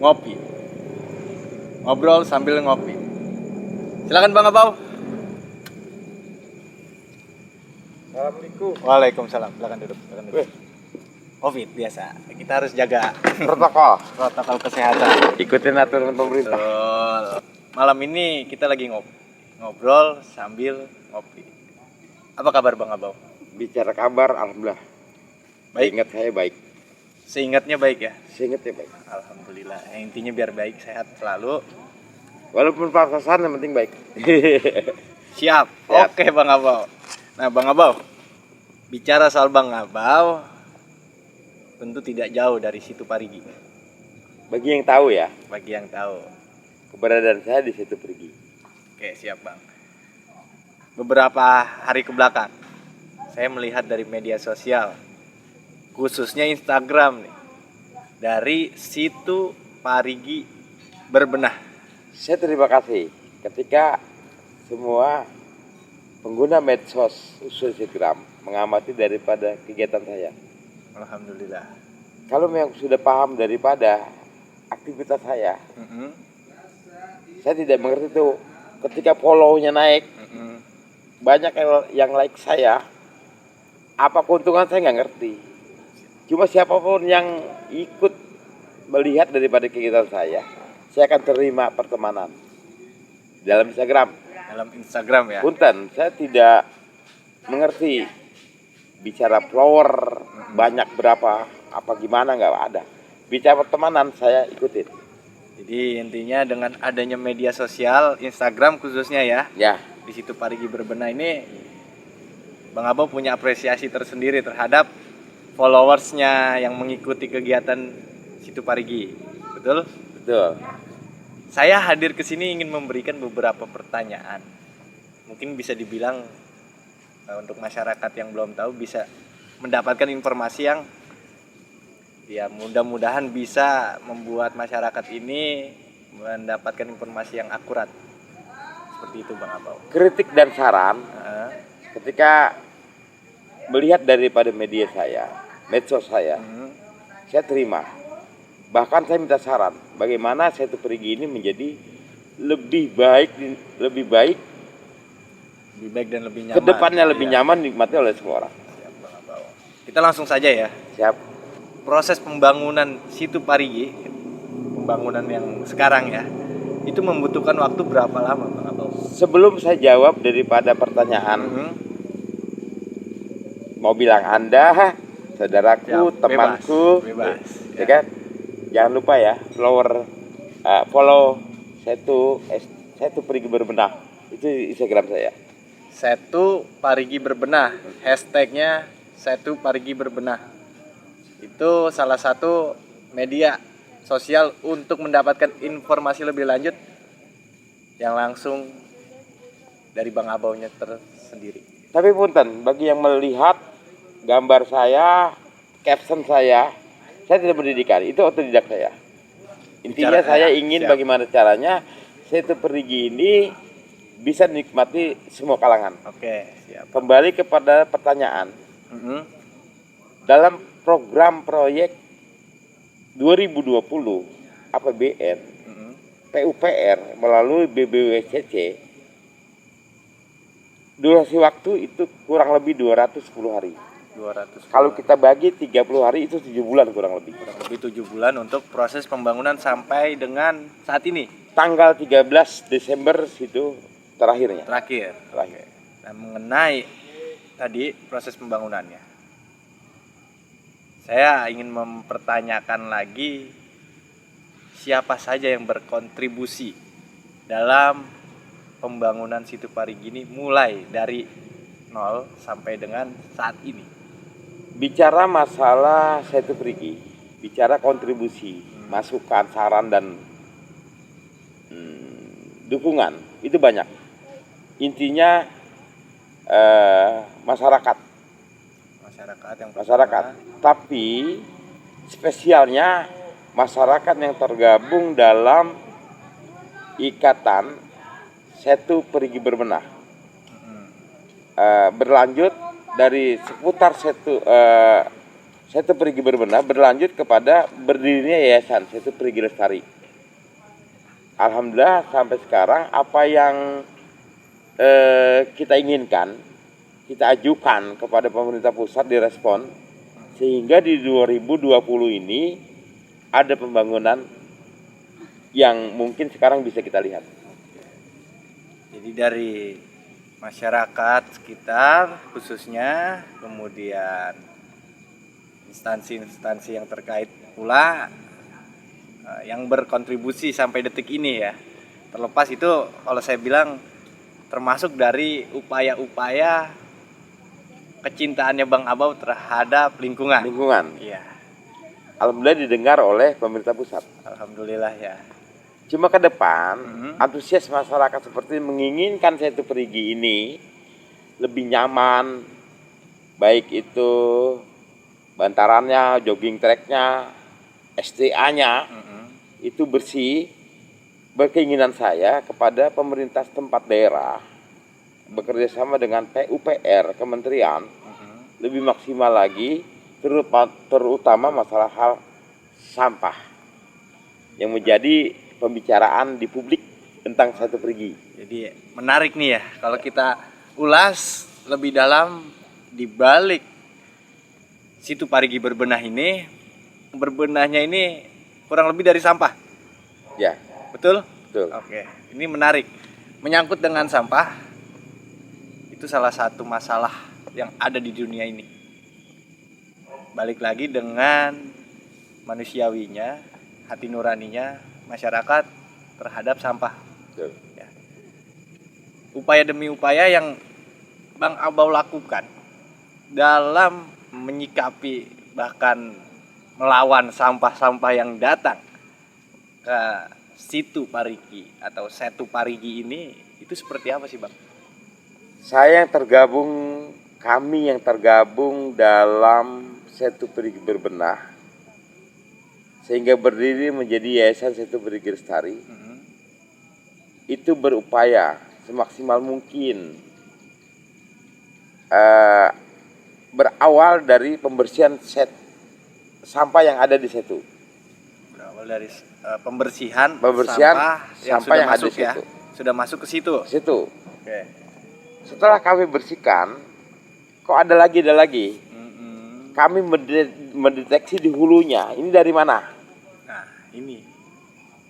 ngopi. Ngobrol sambil ngopi. Silakan Bang Abau. Assalamualaikum. Waalaikumsalam. Silakan duduk. Covid biasa. Kita harus jaga protokol kesehatan. Ikutin aturan pemerintah. Betul. Malam ini kita lagi ngobrol sambil ngopi. Apa kabar Bang Abau? Bicara kabar, alhamdulillah. Baik. Ingat saya baik. Seingatnya baik ya? Seingatnya baik. Alhamdulillah. Yang intinya biar baik, sehat selalu. Walaupun pas-pasan yang penting baik. Siap. Oke Bang Abau. Nah Bang Abau, bicara soal Bang Abau, tentu tidak jauh dari Situ Parigi. Bagi yang tahu ya, Bagi yang tahu. keberadaan saya di situ pergi. Oke siap Bang. Beberapa hari kebelakang, saya melihat dari media sosial, khususnya Instagram nih, dari Situ Parigi Berbenah. Saya terima kasih ketika semua pengguna medsos khusus Instagram mengamati daripada kegiatan saya. Alhamdulillah. Kalau memang sudah paham daripada aktivitas saya tidak mengerti tuh ketika follow-nya naik, banyak yang like saya, apa keuntungan saya nggak ngerti. Cuma siapapun yang ikut melihat daripada kegiatan saya akan terima pertemanan dalam Instagram. Dalam Instagram ya. Punten, saya tidak mengerti bicara follower banyak berapa, apa gimana, nggak ada. Bicara pertemanan saya ikutin. Jadi intinya dengan adanya media sosial, Instagram khususnya ya, Ya, di Situ Parigi Berbenah ini, Bang Abau punya apresiasi tersendiri terhadap followersnya yang mengikuti kegiatan Situ Parigi. Betul? betul. Saya hadir ke sini ingin memberikan beberapa pertanyaan. Mungkin bisa dibilang untuk masyarakat yang belum tahu bisa mendapatkan informasi yang ya mudah-mudahan bisa membuat masyarakat ini mendapatkan informasi yang akurat. Seperti itu Bang Abau. Kritik dan saran ketika melihat daripada media saya, medsos saya terima. Bahkan saya minta saran bagaimana saya itu pergi ini menjadi lebih baik dan lebih nyaman. kedepannya lebih nyaman dinikmati oleh semua orang. Siap, Bang Abau. Kita langsung saja ya. Siap. Proses pembangunan Situ Parigi, pembangunan yang sekarang ya, itu membutuhkan waktu berapa lama Bang Abau? Sebelum saya jawab daripada pertanyaan, mau bilang Anda, saudaraku, Siap, temanku, bebas. ya kan? Jangan lupa ya, follow saya tuh pergi berbenah. Itu Instagram saya. Situ Parigi Berbenah, hashtagnya Situ Parigi Berbenah. Itu salah satu media sosial untuk mendapatkan informasi lebih lanjut yang langsung dari Bang Abaunya tersendiri. Tapi punten, bagi yang melihat gambar saya, caption saya tidak pendidikan, itu otodidak saya. Intinya saya ingin bagaimana caranya saya itu pergi ini bisa dinikmati semua kalangan. Oke, siap. Kembali kepada pertanyaan. Dalam program proyek 2020 APBN, PUPR melalui BBWCC, durasi waktu itu kurang lebih 210 hari. 200. Kalau kita bagi 30 hari itu 7 bulan kurang lebih. Kurang lebih 7 bulan untuk proses pembangunan sampai dengan saat ini. Tanggal 13 Desember itu terakhirnya. Terakhir. Nah, mengenai tadi proses pembangunannya, saya ingin mempertanyakan lagi siapa saja yang berkontribusi dalam pembangunan Situ Parigi ini mulai dari nol sampai dengan saat ini. Bicara masalah saya itu pergi, bicara kontribusi, masukan, saran dan dukungan itu banyak. Intinya masyarakat. Tapi spesialnya masyarakat yang tergabung dalam ikatan Situ Parigi Berbenah. Berlanjut dari seputar Situ Parigi Berbenah berlanjut kepada berdirinya Yayasan Situ Parigi Lestari. Alhamdulillah sampai sekarang apa yang kita inginkan, kita ajukan kepada pemerintah pusat direspon, sehingga di 2020 ini ada pembangunan yang mungkin sekarang bisa kita lihat. Jadi dari masyarakat sekitar khususnya, kemudian instansi-instansi yang terkait pula yang berkontribusi sampai detik ini ya. Terlepas itu kalau saya bilang termasuk dari upaya-upaya kecintaannya Bang Abau terhadap lingkungan. Lingkungan. Iya. Alhamdulillah didengar oleh pemerintah pusat. Alhamdulillah ya. Cuma ke depan antusias masyarakat seperti menginginkan Setu Perigi ini lebih nyaman, baik itu bantarannya, jogging tracknya, STA-nya itu bersih. Berkeinginan saya kepada pemerintah setempat daerah bekerja sama dengan PUPR kementerian lebih maksimal lagi, terutama masalah hal sampah yang menjadi pembicaraan di publik tentang Setu Perigi. Jadi menarik nih ya kalau kita ulas lebih dalam di balik Situ Parigi berbenah ini. Berbenahnya ini kurang lebih dari sampah. Ya, Betul? betul. Oke, ini menarik. Menyangkut dengan sampah, itu salah satu masalah yang ada di dunia ini. Balik lagi dengan manusiawinya, hati nuraninya masyarakat terhadap sampah. Betul. Ya. Upaya demi upaya yang Bang Abau lakukan dalam menyikapi bahkan melawan sampah-sampah yang datang ke Situ Parigi atau Setu Parigi ini itu seperti apa sih Bang? Kami yang tergabung dalam Setu Perigi berbenah sehingga berdiri menjadi Yayasan Setu Perigi Lestari, itu berupaya semaksimal mungkin berawal dari pembersihan sampah yang ada di situ. Berawal dari pembersihan sampah yang ada di situ. Sudah masuk ke situ. Situ. Oke. Setelah kami bersihkan, kok ada lagi. Kami mendeteksi di hulunya. Ini dari mana? Nah, ini.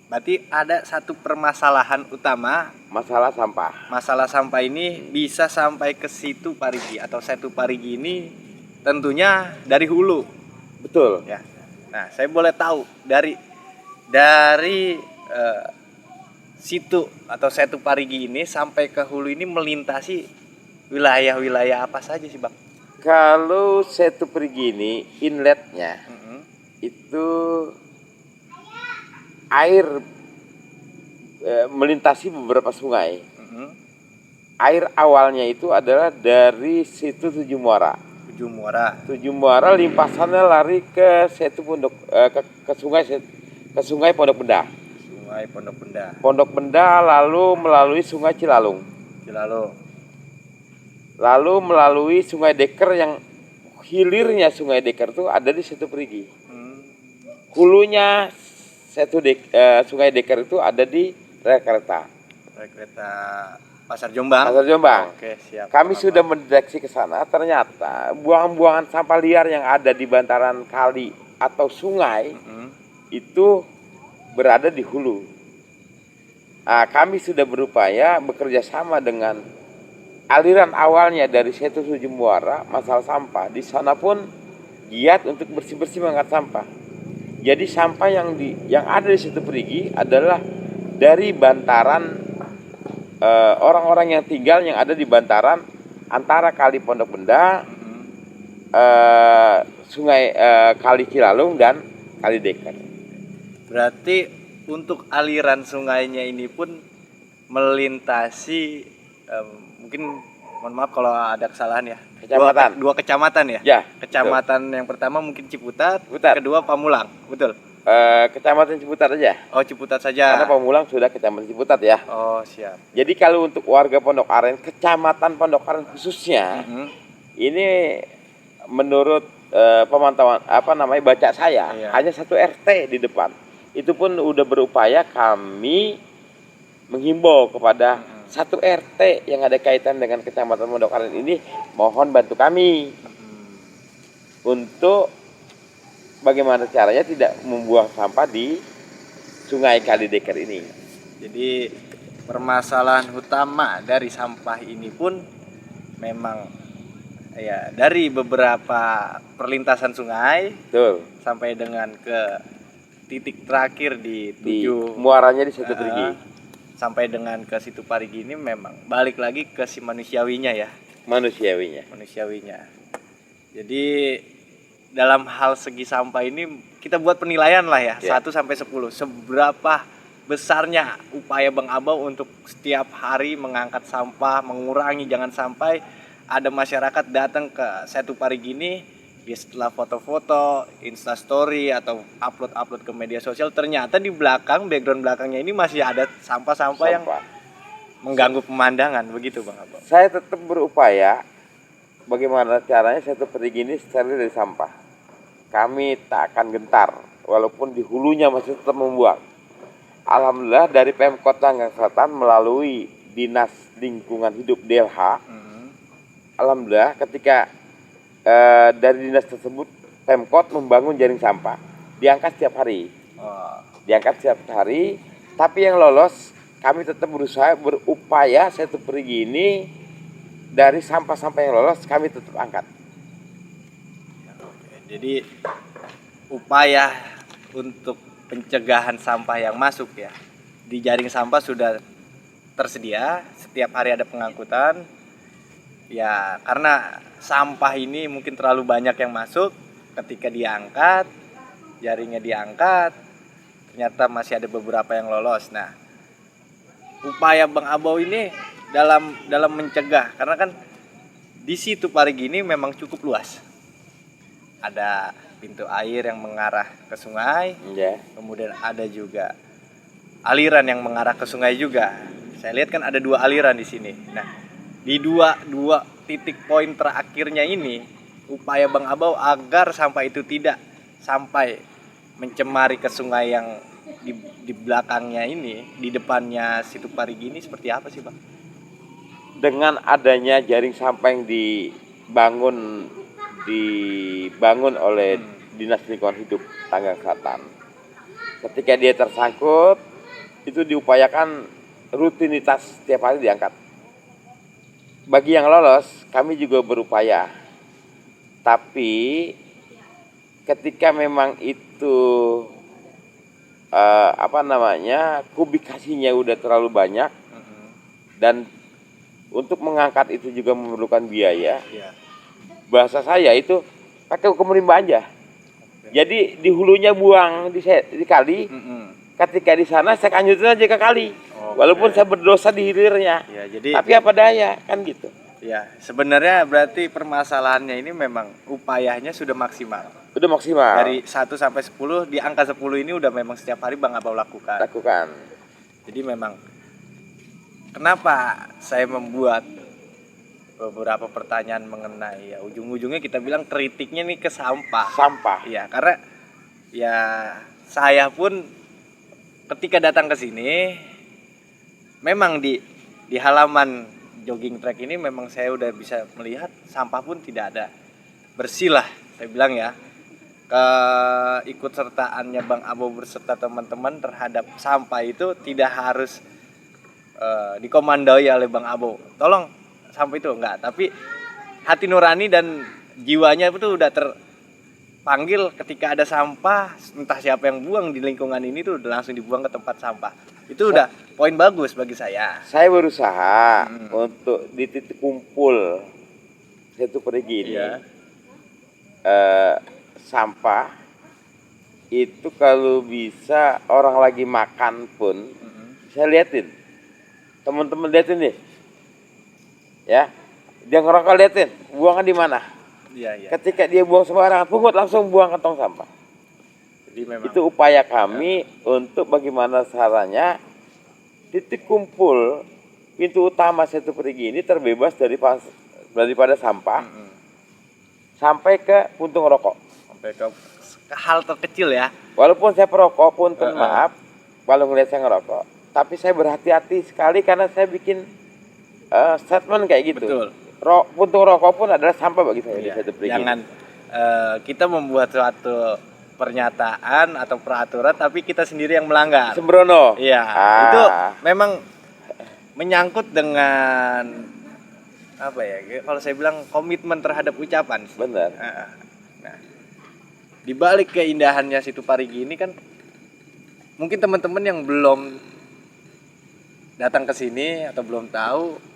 Berarti ada satu permasalahan utama. Masalah sampah. Masalah sampah ini bisa sampai ke Situ Parigi atau Setu Parigi ini tentunya dari hulu. Betul. Ya. Nah, saya boleh tahu dari situ atau Setu Parigi ini sampai ke hulu ini melintasi wilayah-wilayah apa saja sih Bang? Kalau Setu Perigi ini inletnya itu air melintasi beberapa sungai. Air awalnya itu adalah dari Situ Tujuh Muara. Tujuh Muara limpasannya lari ke Setu Pondok ke sungai Pondok Benda. Pondok Benda lalu melalui Sungai Cilalung. Lalu melalui Sungai Deker yang hilirnya Sungai Deker itu ada di Setu Perigi. Hulunya Sungai Deker itu ada di rel kereta Pasar Jombang. Oke, siap. Kami sudah mendeteksi ke sana, ternyata buangan-buangan sampah liar yang ada di bantaran kali atau sungai itu berada di hulu. Kami sudah berupaya bekerja sama dengan aliran awalnya dari Setu Tujuh Muara, masalah sampah. Di sana pun giat untuk bersih-bersih mengangkat sampah. Jadi sampah yang ada di Setu Perigi adalah dari bantaran orang-orang yang tinggal yang ada di bantaran antara Kali Pondok Benda, Sungai Kali Cilalung dan Kali Deker. Berarti untuk aliran sungainya ini pun melintasi mungkin mohon maaf kalau ada kesalahan ya. Kecamatan. Dua kecamatan ya? Ya. Kecamatan betul. Yang pertama mungkin Ciputat, kedua Pamulang, betul? Kecamatan Ciputat aja. Oh, Ciputat saja. Karena Pamulang sudah Kecamatan Ciputat ya. Oh, siap. Jadi kalau untuk warga Pondok Aren, Kecamatan Pondok Aren khususnya, ini menurut pemantauan baca saya hanya satu RT di depan. Itu pun udah berupaya kami menghimbau kepada satu RT yang ada kaitan dengan Kecamatan Mondokaren ini, mohon bantu kami untuk bagaimana caranya tidak membuang sampah di Sungai Kalideker ini. Jadi permasalahan utama dari sampah ini pun memang ya dari beberapa perlintasan sungai Betul. sampai dengan ke titik terakhir di Di 7 muaranya di Situ Perigi. sampai dengan ke Situ Parigi ini memang balik lagi ke si manusiawinya ya, Manusiawinya. Jadi dalam hal segi sampah ini kita buat penilaian lah ya, Ya. 1 sampai 10 seberapa besarnya upaya Bang Abau untuk setiap hari mengangkat sampah, mengurangi jangan sampai ada masyarakat datang ke Situ Parigi ini, dia setelah foto-foto, instastory atau upload ke media sosial, ternyata di belakang, background belakangnya ini masih ada sampah-sampah yang mengganggu pemandangan, begitu Bang Abau. Saya tetap berupaya bagaimana caranya Situ Perigi ini steril dari sampah. Kami tak akan gentar walaupun di hulunya masih tetap membuang. Alhamdulillah dari Pemkot Tanggerang Selatan melalui Dinas Lingkungan Hidup DLH, alhamdulillah ketika dari dinas tersebut Pemkot membangun jaring sampah, diangkat setiap hari. Tapi yang lolos kami tetap berusaha berupaya Situ Perigi ini dari sampah-sampah yang lolos kami tetap angkat. Jadi upaya untuk pencegahan sampah yang masuk ya, di jaring sampah sudah tersedia, setiap hari ada pengangkutan. Ya karena sampah ini mungkin terlalu banyak yang masuk, ketika diangkat, jaringnya diangkat, ternyata masih ada beberapa yang lolos. Nah, upaya Bang Abau ini dalam mencegah, karena kan di Situ Parigi ini memang cukup luas. Ada pintu air yang mengarah ke sungai, kemudian ada juga aliran yang mengarah ke sungai juga. Saya lihat kan ada 2 aliran di sini. Nah, di dua titik poin terakhirnya ini, upaya Bang Abau agar sampah itu tidak sampai mencemari ke sungai yang di belakangnya ini, di depannya Situ Parigi ini seperti apa sih Bang? Dengan adanya jaring sampah yang dibangun oleh Dinas Lingkungan Hidup Tanggerang Selatan, ketika dia tersangkut itu diupayakan rutinitas setiap hari diangkat. Bagi yang lolos kami juga berupaya, tapi ketika memang itu kubikasinya udah terlalu banyak dan untuk mengangkat itu juga memerlukan biaya. Bahasa saya itu pakai hukum rimba aja. Jadi di hulunya buang di kali, ketika di sana saya lanjutin aja ke kali. Walaupun saya berdosa di hilirnya. Ya, jadi tapi apa daya kan gitu. Ya, sebenarnya berarti permasalahannya ini memang upayanya sudah maksimal. Sudah maksimal. Dari 1 sampai 10, di angka 10 ini udah memang setiap hari Bang Abau lakukan. Jadi memang kenapa saya membuat beberapa pertanyaan mengenai ya ujung-ujungnya kita bilang kritiknya nih ke sampah. Ya, karena ya saya pun ketika datang ke sini memang di halaman jogging track ini memang saya udah bisa melihat sampah pun tidak ada. Bersih lah saya bilang ya. Keikutsertaannya Bang Abau berserta teman-teman terhadap sampah itu tidak harus dikomandoi oleh Bang Abau. Tolong sampah itu enggak, tapi hati nurani dan jiwanya itu udah terpanggil ketika ada sampah, entah siapa yang buang di lingkungan ini tuh udah langsung dibuang ke tempat sampah. Itu udah poin bagus bagi saya. Saya berusaha untuk di titik kumpul Situ Perigi ini, sampah itu kalau bisa orang lagi makan pun, saya liatin, teman-teman liatin nih, ya, dia ngerokok liatin, buangnya di mana? Ketika dia buang sembarangan, pungut langsung buang ke tong sampah. Jadi memang itu upaya kami untuk bagaimana caranya titik kumpul pintu utama Situ Perigi ini terbebas daripada sampah sampai ke puntung rokok. Sampai ke hal terkecil ya. Walaupun saya perokok, punten maaf, kalau ngeliat saya ngerokok, tapi saya berhati-hati sekali karena saya bikin statement kayak gitu. Betul. Puntung rokok pun adalah sampah bagi saya di Iya, Situ Perigi. jangan kita membuat suatu pernyataan atau peraturan tapi kita sendiri yang melanggar. Sembrono. Iya, itu memang menyangkut dengan apa ya? Kalau saya bilang komitmen terhadap ucapan. Benar. Nah, di balik keindahannya Situ Parigi ini kan mungkin teman-teman yang belum datang ke sini atau belum tahu.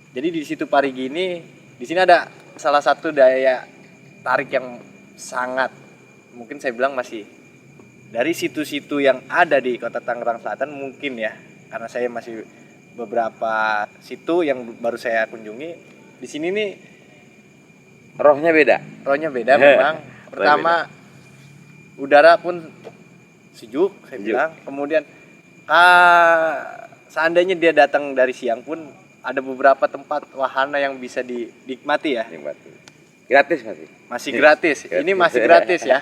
Jadi di Situ Parigi ini, di sini ada salah satu daya tarik yang sangat, mungkin saya bilang masih dari situ-situ yang ada di Kota Tangerang Selatan mungkin ya, karena saya masih beberapa situ yang baru saya kunjungi. Di sini nih Rohnya beda. memang. Pertama udara pun sejuk, saya bilang. Kemudian seandainya dia datang dari siang pun ada beberapa tempat wahana yang bisa dinikmati ya. Gratis masih. Masih gratis. Ini masih gratis ya.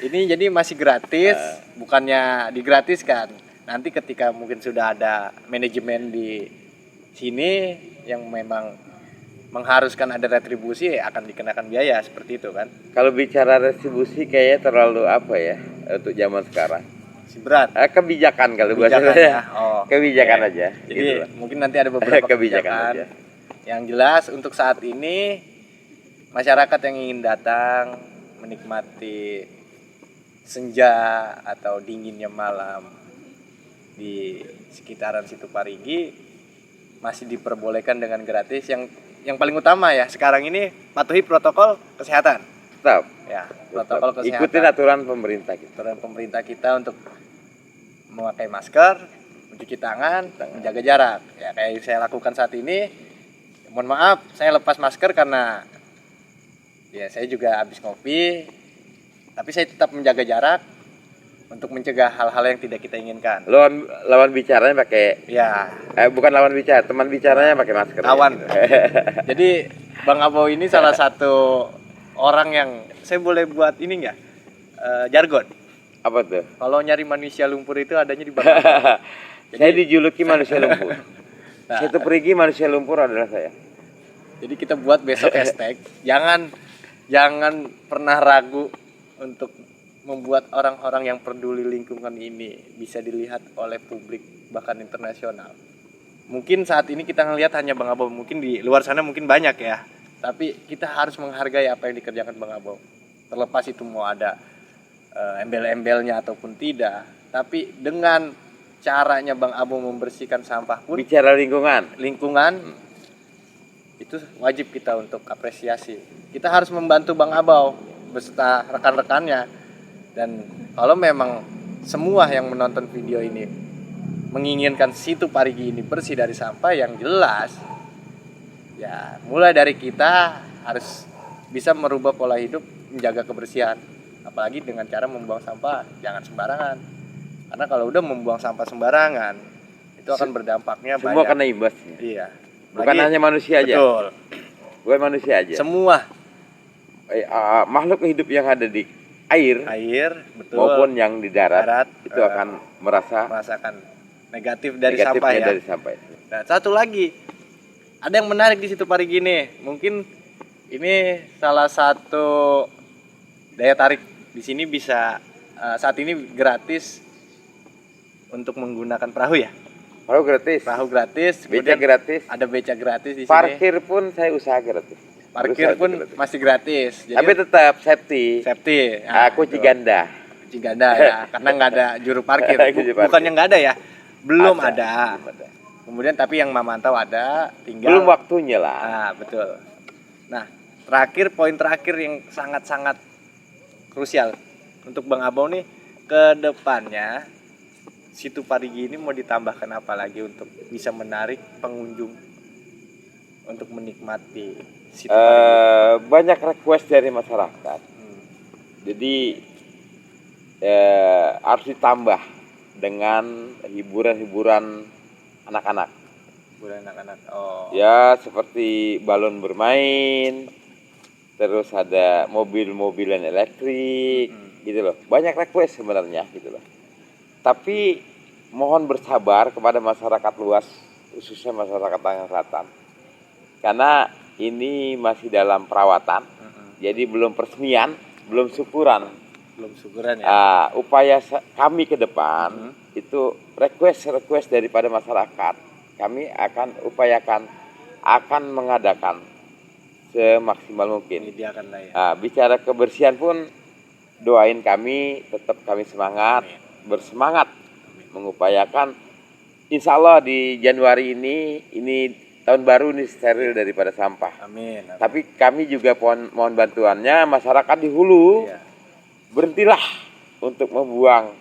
Ini jadi masih gratis, bukannya digratiskan. Nanti ketika mungkin sudah ada manajemen di sini yang memang mengharuskan ada retribusi, akan dikenakan biaya seperti itu kan. Kalau bicara retribusi kayaknya terlalu apa ya untuk zaman sekarang. Si berat. Kebijakan kalau bahasa Kebijakan saya. ya. Oh, kebijakan oke. aja. Jadi gitu lah. mungkin nanti ada beberapa kebijakan kebijakan. aja. Yang jelas untuk saat ini masyarakat yang ingin datang menikmati senja atau dinginnya malam di sekitaran Situ Parigi masih diperbolehkan dengan gratis. Yang paling utama ya sekarang ini patuhi protokol kesehatan. Tetap. Ya, protokol kesehatan. Ikutin aturan pemerintah kita. Aturan pemerintah kita untuk memakai masker, mencuci tangan, menjaga jarak. Ya kayak saya lakukan saat ini. Mohon maaf, saya lepas masker karena ya saya juga habis ngopi. Tapi saya tetap menjaga jarak untuk mencegah hal-hal yang tidak kita inginkan. Lawan bicaranya pakai Ya, bukan lawan bicara, teman bicaranya pakai masker. kawan. Gitu. Jadi Bang Abo ini salah satu orang yang saya boleh buat ini enggak? Jargon. Apa tuh? Kalau nyari manusia lumpur itu adanya di Bang Abo. Saya dijuluki manusia lumpur. Nah, Situ Perigi manusia lumpur adalah saya. jadi kita buat besok hashtag. Jangan pernah ragu untuk membuat orang-orang yang peduli lingkungan ini bisa dilihat oleh publik bahkan internasional. Mungkin saat ini kita ngelihat hanya Bang Abo, mungkin di luar sana mungkin banyak ya. Tapi kita harus menghargai apa yang dikerjakan Bang Abo. Terlepas itu mau ada embel-embelnya ataupun tidak. Tapi dengan caranya Bang Abo membersihkan sampah pun Bicara lingkungan. itu wajib kita untuk apresiasi. Kita harus membantu Bang Abo beserta rekan-rekannya. Dan kalau memang semua yang menonton video ini menginginkan Situ Parigi ini bersih dari sampah, yang jelas ya mulai dari kita harus bisa merubah pola hidup, menjaga kebersihan. Apalagi dengan cara membuang sampah jangan sembarangan. Karena kalau udah membuang sampah sembarangan itu akan berdampaknya banyak. Semua kena imbasnya. Iya. Bukan hanya manusia aja. Betul. Bukan manusia aja. Semua makhluk hidup yang ada di air betul, maupun yang di darat itu akan merasakan negatif dari negatifnya sampah ya. dari sampah itu. Nah, satu lagi, ada yang menarik di Situ Parigi nih. Mungkin ini salah satu daya tarik di sini bisa saat ini gratis untuk menggunakan perahu ya. Perahu gratis. Perahu gratis, Beca kemudian gratis. ada beca gratis di sini. Parkir pun saya usaha gratis. Parkir pun gratis. masih gratis. Jadi Tapi tetap safety. Nah, Kunci betul. ganda. Kunci ganda ya, karena nggak ada juru parkir. Juru parkir. Bukannya nggak ada ya, belum ada. Belum ada. Kemudian tapi yang memantau ada, tinggal. Belum waktunya lah. Nah, betul. Nah, poin terakhir yang sangat-sangat krusial untuk Bang Abo nih, ke depannya Situ Parigi ini mau ditambahkan apa lagi untuk bisa menarik pengunjung untuk menikmati Situ Parigi? Banyak request dari masyarakat. Jadi harus ditambah dengan hiburan-hiburan anak-anak. Hiburan anak-anak. Oh. Ya, seperti balon bermain, terus ada mobil-mobilan elektrik, gitu loh. Banyak request sebenarnya, gitu loh. Tapi mohon bersabar kepada masyarakat luas, khususnya masyarakat Tangerang Selatan. Karena ini masih dalam perawatan, jadi belum peresmian, belum syukuran. Belum syukuran ya. Upaya kami ke depan itu request daripada masyarakat. Kami akan upayakan, akan mengadakan semaksimal mungkin. Menyediakan lah ya. Bicara kebersihan pun doain kami, tetap kami semangat, bersemangat mengupayakan. Insya Allah di Januari ini tahun baru ini steril daripada sampah. Amin. Tapi kami juga mohon bantuannya masyarakat di hulu, berhentilah untuk membuang,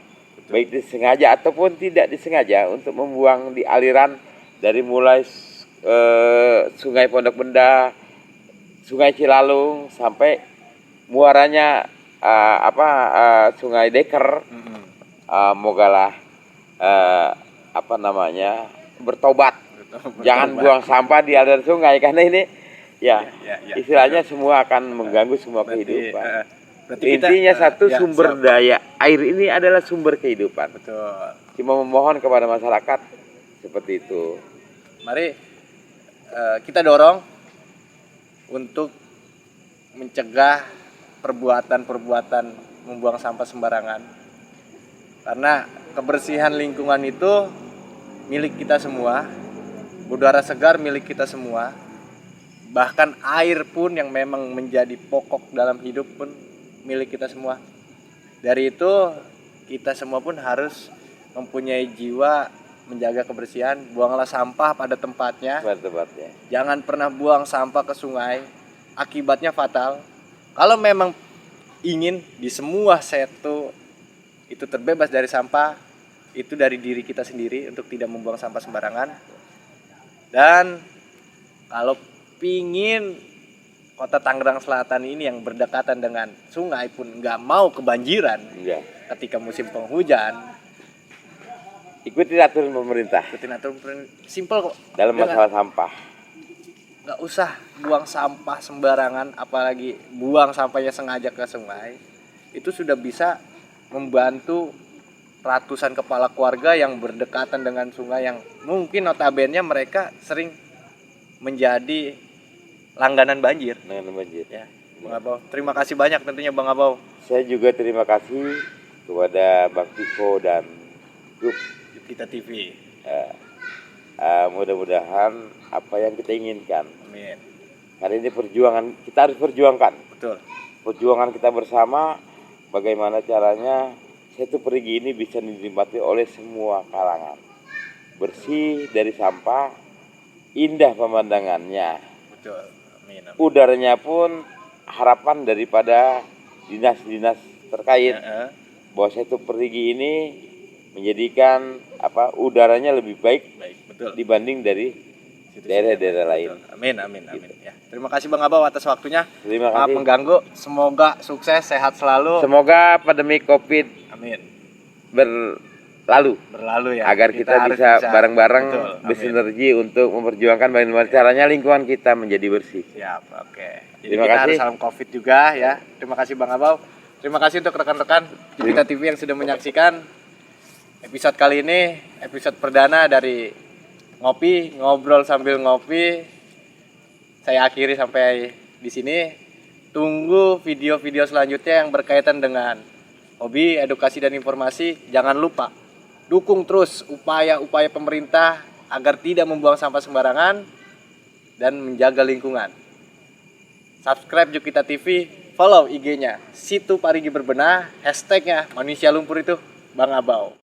baik disengaja ataupun tidak disengaja, untuk membuang di aliran dari mulai Sungai Pondok Benda, Sungai Cilalung sampai muaranya Sungai Deker. Mogalah bertobat. Jangan buang sampah di aliran sungai, karena ini istilahnya semua akan mengganggu semua kehidupan. Intinya sumber daya air ini adalah sumber kehidupan. Betul. Cuma memohon kepada masyarakat seperti itu. Mari kita dorong untuk mencegah perbuatan-perbuatan membuang sampah sembarangan. Karena kebersihan lingkungan itu milik kita semua. Udara segar milik kita semua. Bahkan air pun yang memang menjadi pokok dalam hidup pun milik kita semua. Dari itu kita semua pun harus mempunyai jiwa menjaga kebersihan. Buanglah sampah pada tempatnya. Jangan pernah buang sampah ke sungai, akibatnya fatal. Kalau memang ingin di semua setu itu terbebas dari sampah, itu dari diri kita sendiri untuk tidak membuang sampah sembarangan. Dan kalau pingin kota Tangerang Selatan ini yang berdekatan dengan sungai pun nggak mau kebanjiran ketika musim penghujan, ikuti aturan pemerintah. Simple kok. Dalam masalah sampah, nggak usah buang sampah sembarangan, apalagi buang sampahnya sengaja ke sungai. Itu sudah bisa membantu ratusan kepala keluarga yang berdekatan dengan sungai, yang mungkin notabene mereka sering menjadi langganan banjir. Ya, Bang Abau. Terima kasih banyak tentunya Bang Abau. Saya juga terima kasih kepada Bang Tiko dan grup Kita TV. Mudah-mudahan apa yang kita inginkan. Amin. Karena ini perjuangan, kita harus perjuangkan. Betul. Perjuangan kita bersama, bagaimana caranya Setu Perigi ini bisa dinikmati oleh semua kalangan. Bersih dari sampah, indah pemandangannya. Betul. Amin. Udaranya pun harapan daripada dinas-dinas terkait bahwa Setu Perigi ini menjadikan udaranya lebih baik, betul, dibanding dari daerah-daerah lain. Amin. Ya. Terima kasih Bang Abau atas waktunya. Terima Maaf kasih. mengganggu. Semoga sukses, sehat selalu. Semoga pandemi Covid berlalu ya. Agar kita bisa bareng-bareng bersinergi untuk memperjuangkan bagaimana caranya lingkungan kita menjadi bersih. Siap, oke. Jadi Terima kita kasih. harus salam Covid juga ya. Terima kasih Bang Abau. Terima kasih untuk rekan-rekan Kita TV yang sudah menyaksikan episode kali ini, episode perdana dari ngobrol sambil ngopi. Saya akhiri sampai di sini. Tunggu video-video selanjutnya yang berkaitan dengan hobi, edukasi dan informasi. Jangan lupa dukung terus upaya-upaya pemerintah agar tidak membuang sampah sembarangan dan menjaga lingkungan. Subscribe Jukita TV, follow IG-nya Situ Parigi Berbenah, hashtagnya manusia lumpur itu Bang Abau.